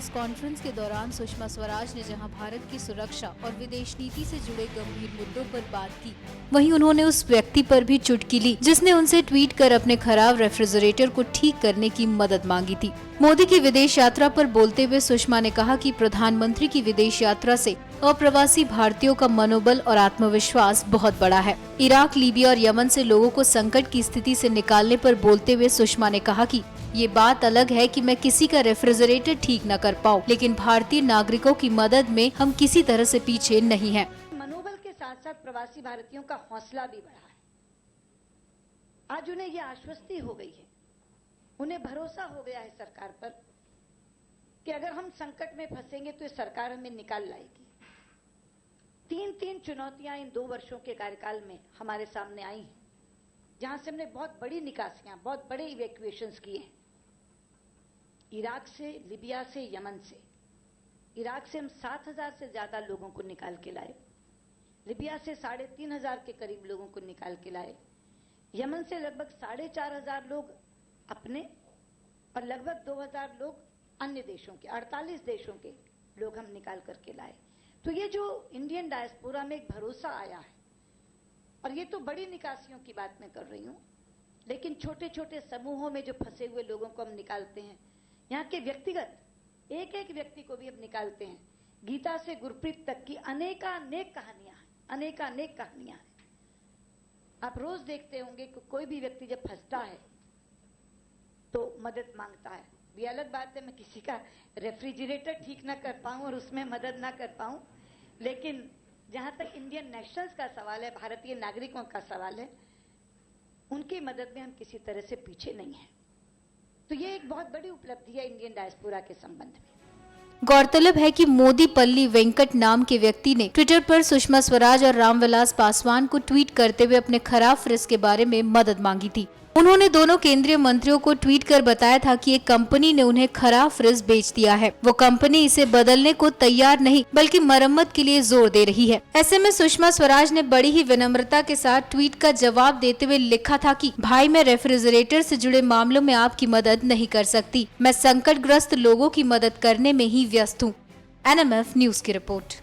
Press conference के दौरान सुषमा स्वराज ने जहां भारत की सुरक्षा और विदेश नीति से जुड़े गंभीर मुद्दों पर बात की, वहीं उन्होंने उस व्यक्ति पर भी चुटकी ली जिसने उनसे ट्वीट कर अपने खराब रेफ्रिजरेटर को ठीक करने की मदद मांगी थी। मोदी की विदेश यात्रा पर बोलते हुए सुषमा ने कहा कि प्रधानमंत्री की विदेश यात्रा से अप्रवासी भारतीयों का मनोबल और आत्मविश्वास बहुत बड़ा है। इराक, लीबिया और यमन से लोगों को संकट की स्थिति से निकालने पर बोलते हुए सुषमा ने कहा कि ये बात अलग है कि मैं किसी का रेफ्रिजरेटर ठीक न कर पाऊं, लेकिन भारतीय नागरिकों की मदद में हम किसी तरह से पीछे नहीं हैं। मनोबल के साथ साथ प्रवासी भारतीयों का हौसला भी बढ़ा है। आज उन्हें यह आश्वस्ति हो गई है, उन्हें भरोसा हो गया है सरकार पर कि अगर हम संकट में फंसेंगे तो ये सरकार हमें निकाल लाएगी। तीन चुनौतियां इन 2 वर्षों के कार्यकाल में हमारे सामने आई हैं, जहां से हमने बहुत बड़ी निकासियां, बहुत बड़े इवैक्यूएशंस किए हैं। इराक से, लीबिया से, यमन से। इराक से हम 7,000 से ज्यादा लोगों को निकाल के लाए। लीबिया से 3,500 के करीब लोगों को निकाल के लाए। यमन से लगभग 4,500 लोग अपने और लगभग 2,000 लोग अन्य देशों के, 48 देशों के लोग हम निकाल करके लाए। तो ये जो इंडियन डायस्पोरा में एक भरोसा आया है, और ये तो बड़ी निकासियों की बात मैं कर रही हूं, लेकिन छोटे छोटे समूहों में जो फंसे हुए लोगों को हम निकालते हैं, यहाँ के व्यक्तिगत एक व्यक्ति को भी हम निकालते हैं। गीता से गुरप्रीत तक की अनेकानेक कहानियां हैं, अनेकानेक कहानियां हैं। आप रोज देखते होंगे कि कोई भी व्यक्ति जब फंसता है तो मदद मांगता है। ये अलग बात है मैं किसी का रेफ्रिजरेटर ठीक ना कर पाऊं और उसमें मदद ना कर पाऊं, लेकिन जहां तक इंडियन नेशनल्स का सवाल है, भारतीय नागरिकों का सवाल है, उनकी मदद में हम किसी तरह से पीछे नहीं हैं। तो ये एक बहुत बड़ी उपलब्धि है इंडियन डायस्पोरा के संबंध में। गौरतलब है कि मोदी पल्ली वेंकट नाम के व्यक्ति ने ट्विटर पर सुषमा स्वराज और रामविलास पासवान को ट्वीट करते हुए अपने खराब फ्रिज के बारे में मदद मांगी थी। उन्होंने दोनों केंद्रीय मंत्रियों को ट्वीट कर बताया था कि एक कंपनी ने उन्हें खराब फ्रिज बेच दिया है। वो कंपनी इसे बदलने को तैयार नहीं बल्कि मरम्मत के लिए जोर दे रही है। ऐसे में सुषमा स्वराज ने बड़ी ही विनम्रता के साथ ट्वीट का जवाब देते हुए लिखा था कि भाई, मैं रेफ्रिजरेटर से जुड़े मामलों में आपकी मदद नहीं कर सकती। मैं संकटग्रस्त लोगों की मदद करने में ही व्यस्त हूँ। NMF न्यूज की रिपोर्ट।